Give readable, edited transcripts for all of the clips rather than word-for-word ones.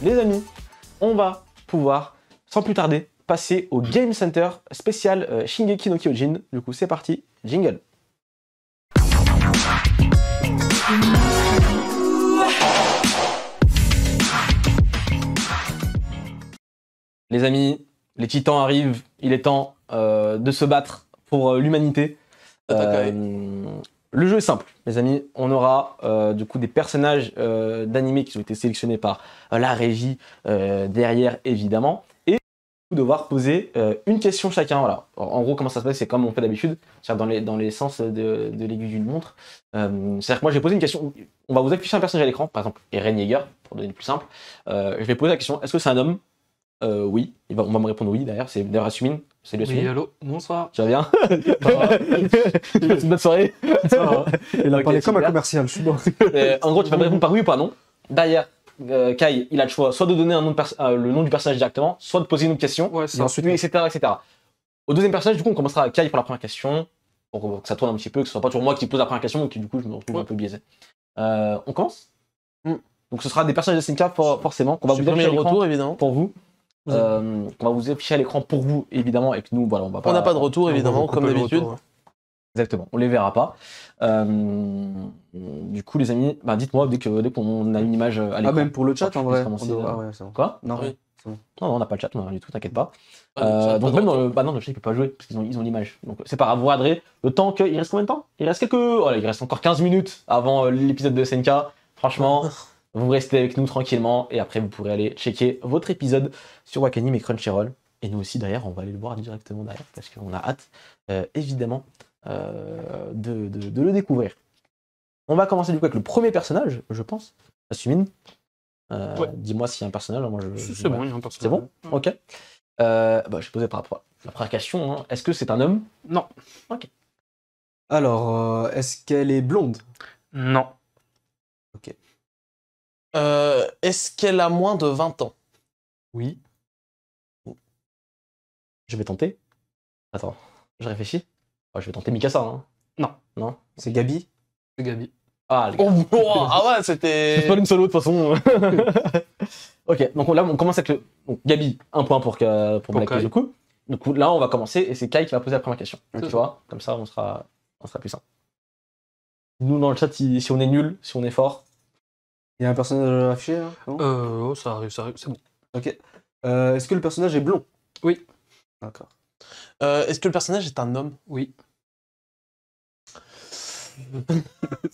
Les amis, on va pouvoir, sans plus tarder, passer au Game Center spécial Shingeki no Kyojin. Du coup, c'est parti, jingle. Les amis, les titans arrivent, il est temps de se battre pour l'humanité. Le jeu est simple, les amis. On aura du coup des personnages d'animé qui ont été sélectionnés par la régie derrière, évidemment. Et devoir poser une question chacun. Voilà. Alors, en gros, comment ça se passe, c'est comme on fait d'habitude, c'est-à-dire dans les sens de l'aiguille d'une montre. C'est-à-dire que moi, je vais poser une question. On va vous afficher un personnage à l'écran, par exemple Eren Yeager, pour donner le plus simple. Je vais poser la question, est-ce que c'est un homme? Oui. On va me répondre oui, d'ailleurs. C'est d'ailleurs Asumine. Salut Asumine. Oui, allô, bonsoir. Tu vas bien? Tu passes une bonne soirée? Ça va. Il a Ok, parlé comme un super. commercial, je suis bon. En gros, tu vas me répondre par oui ou par non. Derrière, Kai, il a le choix soit de donner un nom le nom du personnage directement, soit de poser une autre question, Ouais, et ça. ensuite, etc., etc. Au deuxième personnage, du coup, on commencera à Kai pour la première question, pour que ça tourne un petit peu, que ce soit pas toujours moi qui pose la première question, et que du coup, je me retrouve un peu biaisé. On commence. Donc, ce sera des personnages de SNK, forcément, qu'on va vous afficher à l'écran retour, évidemment. pour vous. On va vous afficher à l'écran pour vous, évidemment, et que nous, voilà, on va pas... On n'a pas de retour, évidemment, comme d'habitude. Exactement, on les verra pas. Du coup, les amis, bah, dites-moi dès qu'on a une image à l'écran. Ah, même pour le chat, en vrai. Commencer, Ah ouais, c'est bon. Quoi? Non, Oui. c'est bon. Non, on n'a pas le chat, on n'a rien du tout, t'inquiète pas. Ah, Donc même dans le... Bah non, le chat, il peut pas jouer, parce qu'ils ont l'image. Donc c'est pas grave, vous regarderez le temps que... Il reste combien de temps? Il reste Voilà, il reste encore 15 minutes avant l'épisode de SNK. Franchement, vous restez avec nous tranquillement, et après, vous pourrez aller checker votre épisode sur Wakanim et Crunchyroll. Et nous aussi, derrière, on va aller le voir directement derrière, parce qu'on a hâte, évidemment, de le découvrir. On va commencer du coup avec le premier personnage, je pense. Asumine. Ouais. Dis-moi s'il y a un personnage. Moi, C'est bon, il y a un personnage. C'est bon? Ok. Bah, je vais poser par rapport à la première question. Hein. Est-ce que c'est un homme? Non. Ok. Alors, est-ce qu'elle est blonde? Non. Est-ce qu'elle a moins de 20 ans? Oui. Je vais tenter. Attends, je réfléchis. Oh, je vais tenter Mikasa. Hein. Non. Non? C'est Gabi? C'est Gabi. Ah, les gars. Ah ouais, c'était... C'est pas une solo de toute façon. Ok, donc là on commence avec le. Donc, Gabi, un point pour Black Kai. du coup. Donc là on va commencer et c'est Kai qui va poser la première question. C'est Tu ça. vois, comme ça on sera plus simple. Nous dans le chat, si on est nul, si on est fort. Il y a un personnage affiché, là? Non Oh, ça arrive, c'est bon. Ok. Est-ce que le personnage est blond? Oui. D'accord. Est-ce que le personnage est un homme? Oui.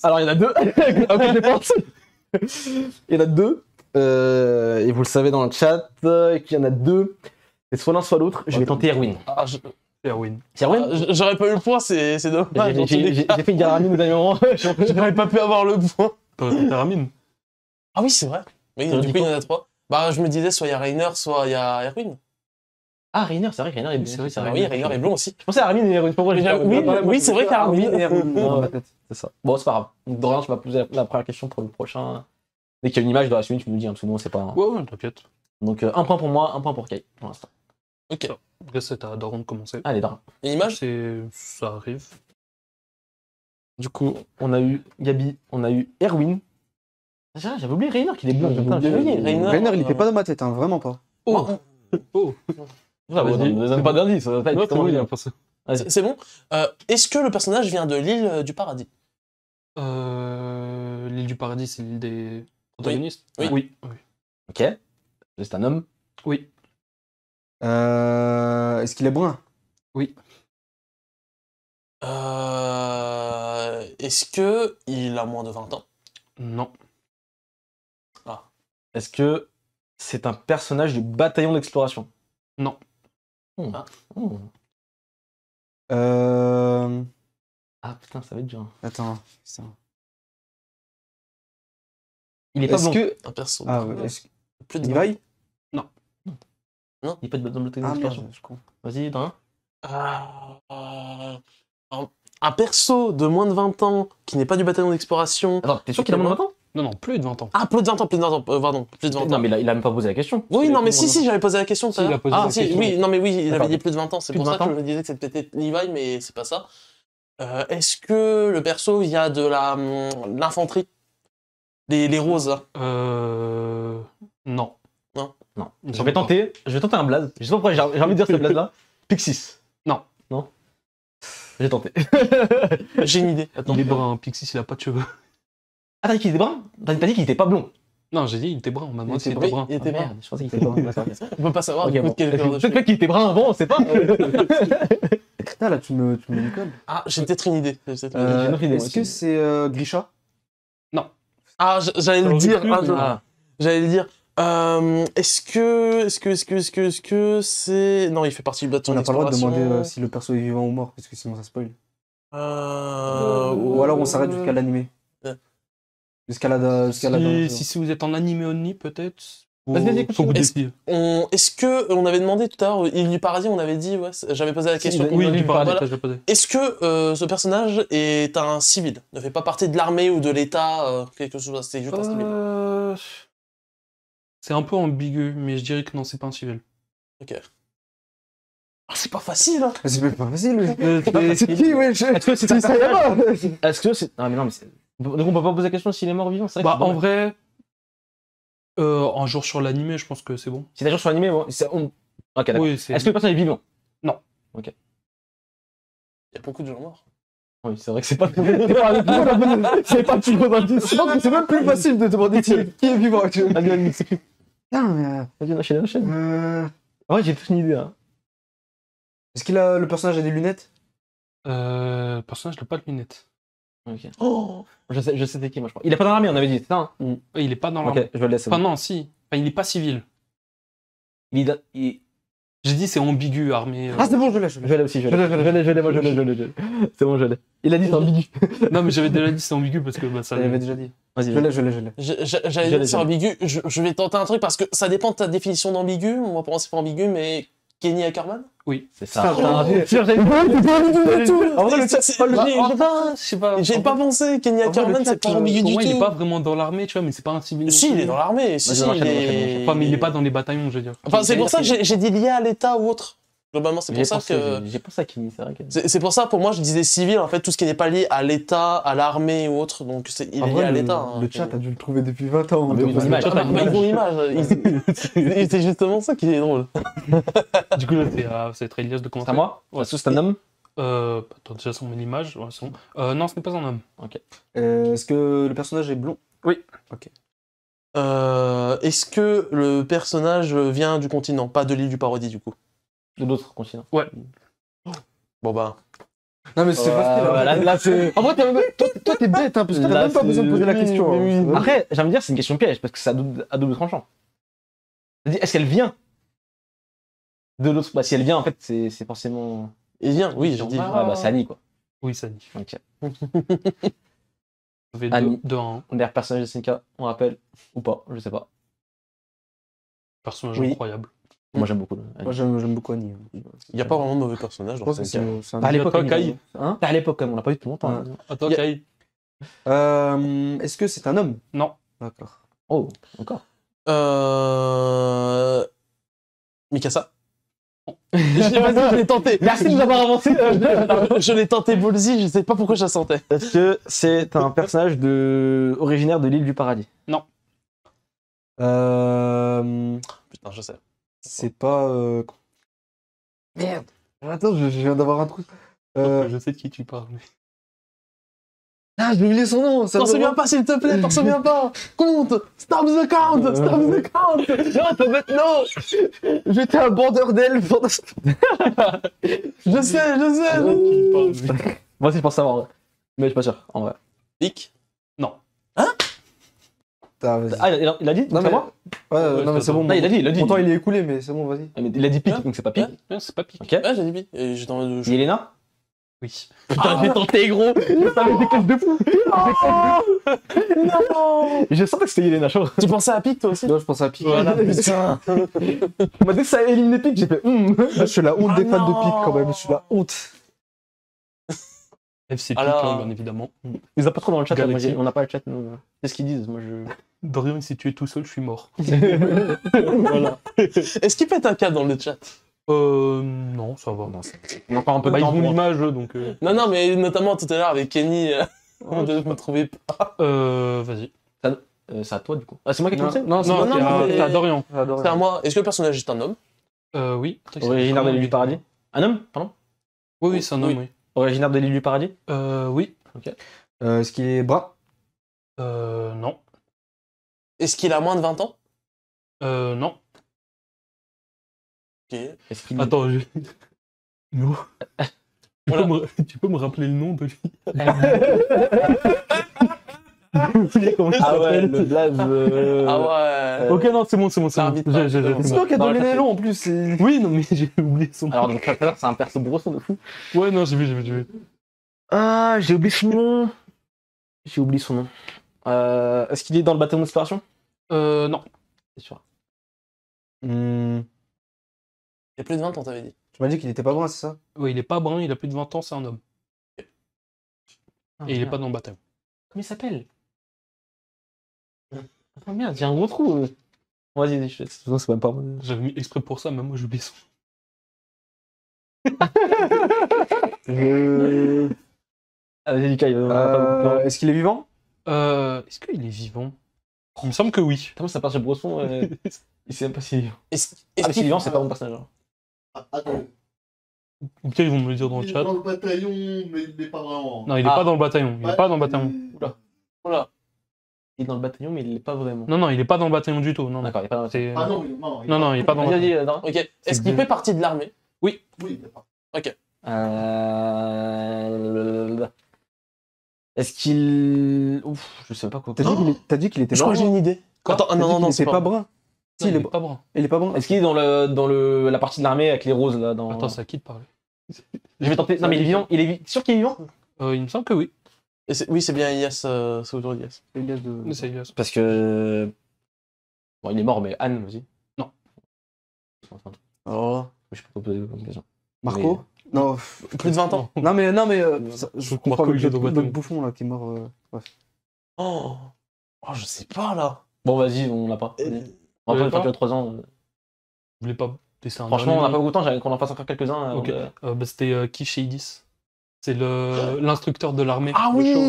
Alors il y en a deux. Ok, je pense. Il y en a deux. Et vous le savez dans le chat, qu'il y en a deux. C'est soit l'un soit l'autre. Je vais tenter Erwin. Erwin. C'est Erwin? J'aurais pas eu le point, c'est dommage. J'ai fait une Garamine au dernier moment. J'aurais pas pu avoir le point. T'aurais pu Taramine. Ah oui, c'est vrai. Oui, T'aurais du dit coup, il y quoi? en a trois. Bah, je me disais, soit il y a Rainer, soit il y a Erwin. Ah, Rainer, c'est vrai que Rainer est blond. C'est vrai, Ah oui, Rainer est blond aussi. Je pensais à Armin et Erwin. Pour moi, Oui, c'est vrai qu'il y a Erwin et Erwin. Dans ma tête. C'est ça. Bon, c'est pas grave. Donc, Dorian, tu vas poser la première question pour le prochain. Dès qu'il y a une image de la suite, tu nous dis, hein, parce que nous, c'est pas. Ouais, t'inquiète. Donc, un point pour moi, un point pour Kai, pour l'instant. Ok. Après, c'est à Daron de commencer. Allez, Dorian. Une image? Ça arrive. Du coup, on a eu Gabi, on a eu Erwin. J'avais oublié Rainer qu'il est blond. Putain, j'ai oublié. Rainer, il était pas dans ma tête, hein, vraiment pas. Oh. Oh. Ah, bah, donne pas d'indice. Ça va pas être Ouais, justement il bien. a pensé. Vas-y. C'est bon. Est-ce que le personnage vient de l'île du paradis? L'île du paradis, c'est l'île des protagonistes? Oui. Oui. Ok. C'est un homme. Oui. Est-ce qu'il est brun? Oui. Est-ce que il a moins de 20 ans? Non. Est-ce que c'est un personnage du bataillon d'exploration? Non. Hmm. Ah. Hmm. Euh... Ah putain, ça va être dur. Attends. Putain. Il est pas Est-ce blond. que... Un perso. Ah ouais, est-ce que... Plus de Levi? Il est pas de bataillon Ah d'exploration. merde, je comprends. Vas-y, Dorian. Un perso de moins de 20 ans qui n'est pas du bataillon d'exploration. Attends, t'es sûr qu'il a moins de 20 ans? Non, non, plus de 20 ans. Ah, plus de 20 ans, plus de 20 ans, pardon, plus de 20 ans. Non, mais il a même pas posé la question. Oui, non, mais Tout le si, monde- j'avais posé la question tout Si, à il a l'heure. posé Ah, la si, question. oui, non, mais oui, il D'accord. avait dit plus de 20 ans, c'est Plus pour de ça que 20 je me disais que c'était peut-être Levi, mais c'est pas ça. Est-ce que le perso vient de l'infanterie? Les roses, là. Non. Non. Il me Je semble vais tenter un blaze. Je sais pas pourquoi j'ai envie de dire ce blaze-là. Pixis. Non. Non. J'ai tenté. J'ai une idée. pas. Attends. Il est brun, Pixis, il a pas de cheveux. Ah, t'as dit qu'il était brun? T'as dit qu'il était pas blond. Non, j'ai dit, il était brun, on m'a demandé était s'il était brun. brun. Il était brun. Merde, je pensais qu'il était brun. D'accord. On peut pas savoir Ok, du coup bon. de quelle couleur de cheveux. Peut-être qu'il était brun avant, on sait pas. Putain, là, tu me déconnes. Ah, j'ai peut-être une idée. J'ai une autre idée, moi Est-ce que aussi. c'est Grisha? Ah, j'allais le J'aurais dire. cru, Ah, mais- Ah. j'allais le dire. Est-ce que c'est... Non, il fait partie du bateau On n'a pas le droit de d'exploration. demander si le perso est vivant ou mort, parce que sinon ça spoil. Ou Ou alors on s'arrête jusqu'à l'animé. Jusqu'à la Si vous êtes en animé only, peut-être. Vas-y, Faut que vous Est-ce- décidiez. Est-ce que on avait demandé tout à l'heure, il du paradis, on avait dit, ouais, j'avais posé la question. Oui, Oui, du paradis, Voilà. ça, je l'ai posé. Est-ce que ce personnage est un civil, ne fait pas partie de l'armée ou de l'État, quelque chose, c'est juste un civil. C'est un peu ambigu, mais je dirais que non, c'est pas un civil. Ah, c'est pas facile, hein. C'est même pas facile. C'est C'est qui, ouais? Est-ce que c'est C'est Sayama. Est-ce que c'est. Non, mais non, mais c'est. Donc on peut pas poser la question s'il est mort ou vivant, c'est vrai que Bah, c'est en dommage. vrai, un jour sur l'animé, je pense que c'est bon. Si t'as joué sur l'animé, bon, Ok, d'accord. Oui, c'est. Est-ce que le personnage est vivant? Il y a beaucoup de gens morts. Oui, c'est vrai que c'est pas. C'est pas plus gros indice. Je pense que c'est même plus facile de demander qui est vivant actuellement. Vas-y, vas-y. Putain, mais. Vas-y, enchaîne. Ouais, j'ai toute une idée, hein. Est-ce qu'il a le personnage a des lunettes? Le personnage n'a pas de lunettes. Ok. Oh, Je sais c'était qui, moi, je crois. Il est pas dans l'armée, on avait dit, c'est ça, hein? Ouais, il est pas dans Ok, l'armée. je le laisse. Enfin, non, si. Enfin, il est pas civil. Il- J'ai dit c'est ambigu, armée. Ah, c'est bon, je l'ai, je Je l'ai. l'ai aussi, je l'ai, moi, je l'ai. C'est bon, je l'ai. Il a dit, c'est ambigu. Non, mais j'avais déjà dit c'est ambigu parce que bah, ça. Je l'avais déjà dit. Vas-y, Je l'ai, je l'ai, je l'ai. j'allais dire que c'est ambigu. Je vais tenter un truc parce que ça dépend de ta définition d'ambigu. Moi, pour moi, c'est pas ambigu, mais Kenny Ackerman. Oui. c'est ça. Putain, En vrai, le chat, C'est- pas le j'ai- Je sais pas. J'ai pas pensé, Kenny En vrai, Ackerman, le c'est pas chat, ambigu Pour du moi, il est tout. pas vraiment dans l'armée, tu vois, mais c'est pas un civil. Si, il est dans l'armée. Si, Vas-y, si, enchaîne, il est- enchaîne. Enfin, mais il est pas dans les bataillons, je veux dire. Enfin, c'est pour ça que j'ai dit lié à l'État ou autre. Globalement, c'est pour ça que. J'ai pensé à Kimi, c'est vrai que. C'est pour ça, pour moi, je disais civil, en fait, tout ce qui n'est pas lié à l'État, à l'armée ou autre. Donc, il est lié à l'État. hein. Le chat a dû le trouver depuis 20 ans. Ah, mais oui, Donc, dans l'image. Ah, bah, ils ont l'image. C'est justement ça qui est drôle. Du coup, là, c'est très Elias de commencer. C'est à moi? Ouais. Est-ce que c'est un homme? Attends, déjà, on met l'image. Ouais, c'est bon. Non, ce n'est pas un homme. Est-ce que le personnage est blond? Est-ce que le personnage vient du continent, pas de l'île du paradis, du coup? De d'autres continents. Bon, bah. Non, mais c'est facile. hein. Là, c'est. En vrai, toi, t'es bête, hein, parce que t'as Là, même pas besoin de poser la c'est- question. oui, hein. oui. Après, j'ai envie de dire, c'est une question piège, parce que c'est à double tranchant. C'est-à-dire, est-ce qu'elle vient de l'autre? Bah, si elle vient, en fait, c'est forcément. Il vient, oui, j'ai dit. Ouais, bah, c'est Annie, quoi. Oui, ça dit. Ok. Ça fait Annie. 2-1. Meilleur personnage de SNK, on rappelle, ou pas, je sais pas. Personnage Oui. incroyable. Moi, j'aime beaucoup. Moi, j'aime beaucoup Annie. Il n'y a pas vraiment de mauvais personnage Je dans pense que ce cas. c'est un. Pas à l'époque, Toi, Annie, Kai. Hein? à l'époque, quand même, on l'a pas vu depuis longtemps. Ouais. hein. Attends, Y a- Kai. Est-ce que c'est un homme? Non. D'accord. Oh, encore. Mikasa. Je l'ai tenté. Merci de nous avoir avancé. Je l'ai tenté Ballsy, je sais pas pourquoi je la sentais. Est-ce que c'est un personnage originaire de l'île du paradis? Putain, je sais. C'est pas. Merde. Attends, je viens d'avoir un truc. Je sais de qui tu parles. mais- Ah, j'ai oublié son nom. Ça T'en me souviens rend- pas, s'il te plaît, t'en souviens pas. Compte. Stop the count. Stop the count. Non, maintenant. J'étais un bandeur d'elfes. Je sais. Moi aussi, je pense savoir, en vrai. Mais je suis pas sûr, en vrai. Pic. Putain, vas-y. Ah, il a dit? Non, c'est mais. moi? Ouais, non, mais c'est bon. Non, il a dit. Mon temps, il est écoulé, mais c'est bon, vas-y. Ah, mais il a dit pique, Hein donc c'est pas pique. Non, c'est pas pique. Ok. Ouais, j'ai dit pic. Et j'étais en mode. Yelena? Oui. Putain, j'ai tenté, gros! Je savais des caches de fou! Non. Je sentais que c'était Yelena, chaud. Tu pensais à pic, toi aussi? Non, je pense à Pic. Voilà, Putain. On m'a dit que ça éliminé pique, j'ai fait Je suis la honte Ah des fans de non. Pic quand même. Je suis la honte. FC Alors- Pique, hein, bien évidemment. Ils ont pas trop dans le chat, là, moi, Galactique. on n'a pas le chat, nous. C'est ce qu'ils disent, moi je. Dorian, si tu es tout seul, je suis mort. Voilà. Est-ce qu'il pète un câble dans le chat? Non, ça va. On a encore un peu de Bah, ils temps ont pour- l'image, donc... Non, mais notamment tout à l'heure avec Kenny, on ne me trouvait pas. Vas-y. C'est à toi, du coup. Ah, c'est moi qui ai commencé Non, c'est Non, non, mais- c'est à Dorian. J'adore. C'est à moi. Est-ce que le personnage est un homme? Oui. Originaire de l'île du Paradis. Un homme, pardon. Oui, c'est un homme, oui. Originaire de l'île du Paradis. Oui. Est-ce qu'il est brun? Non. Est-ce qu'il a moins de 20 ans? Non. Ok. Est-ce qu'il Attends, je... Non. Voilà. Tu peux me rappeler le nom de lui? Comment il Ah ouais, s'appelle le blaze Ah ouais. Ok, non, c'est bon. L'arbitre, J'ai- c'est bon. C'est toi qui as Dans donné le les café. noms en plus. c'est- Oui, non, mais j'ai oublié son nom. Alors, donc, tout à l'heure, c'est un perso brosson de fou. Ouais, non, j'ai vu. Ah, j'ai oublié son nom. J'ai oublié son nom. Est-ce qu'il est dans le bataillon d'exploration? Non. C'est sûr. Hmm, Il y a plus de 20 ans, t'avais dit. Tu m'as dit qu'il était pas brun, c'est ça? Ouais, il est pas brun, il a plus de 20 ans, c'est un homme. Ah, Et il est merde. pas dans le bataillon. Comment il s'appelle? Oh merde, j'ai un gros trou. Vas-y, je... c'est même pas moi. J'avais mis exprès pour ça, même moi j'ai oublié son Ah, vas-y, Lucas, on a pas beaucoup de temps. Est-ce qu'il est vivant? Est-ce qu'il est vivant? Il me semble que oui. Comment ça part chez Brosson il sait même pas s'il est vivant. Est-ce Ah, mais s'il est qu'il vivant, c'est pas mon personnage. hein. Attends, Ou pire, ils vont me le dire dans le il est chat. dans le bataillon, mais il n'est pas vraiment. Non, il est Ah. pas dans le bataillon. Il est pas dans le bataillon. Voilà. Il est dans le bataillon, mais il l'est pas vraiment. Non, il est pas dans le bataillon du tout. Non, non. D'accord, il est pas dans le C'est- Ah non, Non, il est pas dans le Vas-y, bataillon. vas-y, Dorian. Ok. Est-ce qu'il bien. fait partie de l'armée? Oui, d'accord. Est-ce qu'il. Ouf, je sais pas quoi. T'as dit qu'il était Je crois brun? que j'ai une idée. Attends, T'as dit non, qu'il c'est était pas brun. Si, Non, il est pas brun. Il est pas brun. Est-ce qu'il est dans la partie de l'armée avec les roses là dans... Attends, c'est à qui de parler? Je vais tenter. Non, mais il est vivant. Il est sûr qu'il est vivant? Il me semble que oui. Oui, c'est bien Elias, c'est autour d'Elias. C'est Elias de- C'est Elias. Parce que. Bon, il est mort, mais Anne aussi. Non. Oh. Je peux pas poser comme question. Marco? Non. Plus de 20 ans. Non, mais je Je comprends Marco, avec il est dans le notre bataillon. bouffon là qui est mort. Bref. Oh, je sais pas là. Bon, vas-y, on l'a pas. Vas-y. On va Vous pas l'avez faire 3 ans. Vous voulez pas tester un Franchement, on n'a dernier pas nom? beaucoup de temps, j'avais qu'on en fasse encore quelques-uns. Ok. C'était Kishidis. C'est l'instructeur de l'armée. Ah le oui, show.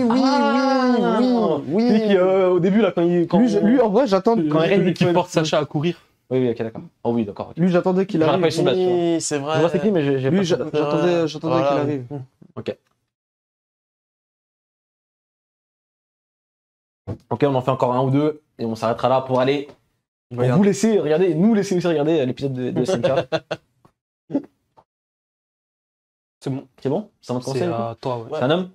oui. Celui qui, au début, là, quand il. Quand Lui, en vrai, j'attends. Quand Eren Celui qui dit- porte Sacha à courir. Oui, oui, ok, d'accord. Oh oui, d'accord. ok. Lui, j'attendais qu'il Je me arrive. rappelle son blague, tu vois. Oui, c'est vrai. Je vois c'est qui, mais j'ai Lui, pas. j'attendais qu'il Voilà. arrive. Ok, on en fait encore un ou deux et on s'arrêtera là pour aller. Pour Regarde. vous laisser regarder, nous laisser aussi regarder l'épisode de SNK. C'est bon. C'est bon? C'est un autre C'est conseil? à toi, ouais. C'est un homme?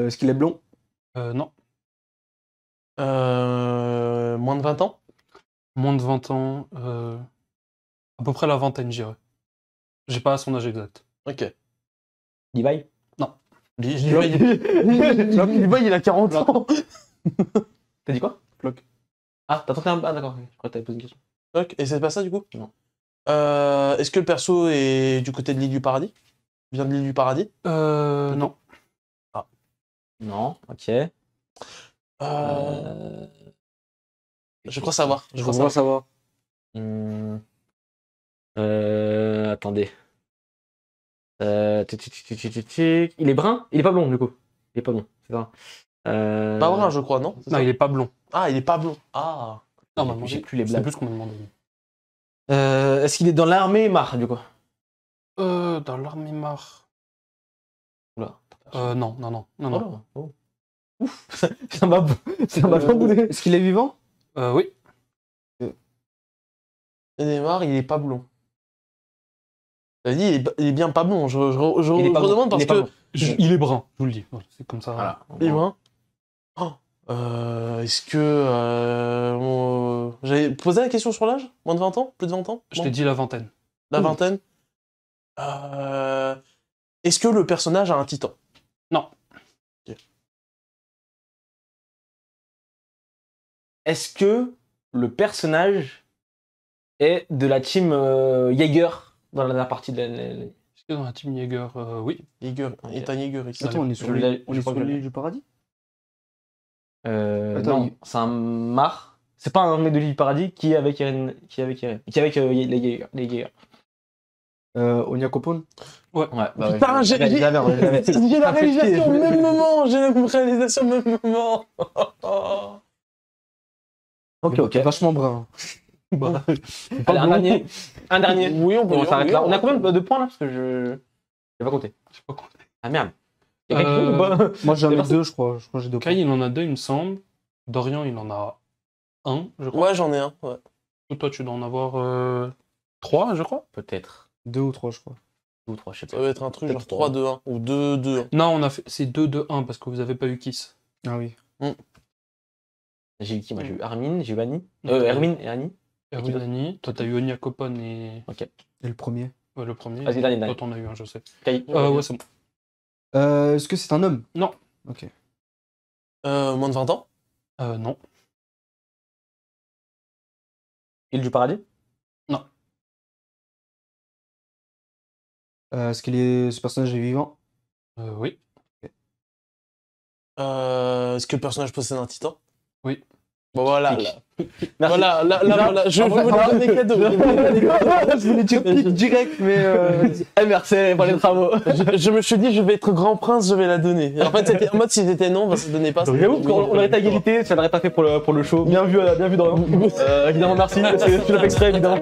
Est-ce qu'il est blond? Non. Moins de 20 ans? Moins de 20 ans. À peu près la vingtaine, j'irais. J'ai pas son âge exact. Ok. Levi? Levi, il a 40 ans. T'as dit quoi? Flock. Ah, t'as tenté un. Ah, d'accord. Je crois que t'avais posé une question. Ok, et c'est pas ça du coup? Non. Est-ce que le perso est du côté de l'île du paradis? Vient de l'île du paradis? Non. Non, ok. Je crois savoir. Je Je crois crois savoir. savoir. Attendez. Il est brun? Il est pas blond, du coup. Il est pas blond, c'est ça. Pas brun, je crois, non? C'est Non, ça il est pas blond. Ah, il est pas blond. Ah. Normalement, j'ai plus les c'est blagues. plus qu'on m'a demandé. Est-ce qu'il est dans l'armée Mar, du coup? Dans l'armée Mar. Oula. Non. Oh, oh. Ouf, ça m'a chamboulé. Est-ce qu'il est vivant? Oui. Neymar, il est pas blond. T'as dit, il est bien pas blond. Je Il est pas blond. redemande parce Il est pas que. blond. Il est brun, je vous le dis. Voilà, c'est comme ça. Voilà. Il est brun. Oh. Est-ce que. J'avais posé la question sur l'âge? Moins de 20 ans? Plus de 20 ans? Je Non. t'ai dit la vingtaine. La vingtaine? Est-ce que le personnage a un titan? Non. Ok. Est-ce que le personnage est de la team Jaeger dans la dernière partie de la... Est-ce Que dans la team Jaeger, oui. Jaeger, Ethan Jaeger ici. Attends, on est sur je l'île l'ai- on je est crois sur que je l'île du paradis? Non, il- c'est un Mar. C'est pas un mec de l'île du paradis qui est avec Eren, qui est avec les Jaeger. Onyakopon? Ouais, bah ouais, Putain, je l'avais, j'ai la Ça fait chier, réalisation au je- même moment. J'ai la réalisation au même moment. Ok, ok. Vachement brun. Bah, Allez, un dernier. Un dernier. Oui, on peut. On s'arrête oui, là. On a peut. combien de points là? Parce que je. J'ai pas compté. je sais pas quoi. Ah merde. Il y a quelque chose ou pas? Moi j'en ai Personne. deux, je crois. Je crois que j'ai deux. Kai, il en a 2, il me semble. Dorian, il en a 1, je crois. Ouais, j'en ai un. Ouais. Toi, tu dois en avoir 3, je crois. Peut-être. Deux ou trois, je crois. 2 ou 3, je sais Ça pas. va être un truc genre Peut-être 3-2-1 ou 2-2-1. Non, on a fait... c'est 2-2-1 parce que vous avez pas eu Kiss. Ah oui. J'ai eu qui? Moi j'ai eu Armin, j'ai eu Annie. Ok. Hermine et Annie. Erwin Annie. Toi, t'as eu Onya Kopon et Et le premier. le premier. Vas-y, dernier. Toi, t'en as eu un, je sais. Kai. Ouais, c'est bon. Est-ce que c'est un homme? Non. Ok. Moins de 20 ans. Non. Île du paradis? Est-ce que ce personnage est vivant? Oui. Est-ce que le personnage possède un titan? Oui. Bon voilà. Pique. Là. Merci. Voilà. Je vais vous donner cadeau. Je voulais dire pique direct, mais. Merci pour les travaux. Je me suis dit, je vais être grand prince, je vais la donner. En fait, c'était en mode si c'était non, bah, ça donnait pas. J'avoue qu'on aurait été à égalité, ça l'aurait pas fait pour le show. Bien vu Dorian. Évidemment, merci. C'est fait exprès, évidemment.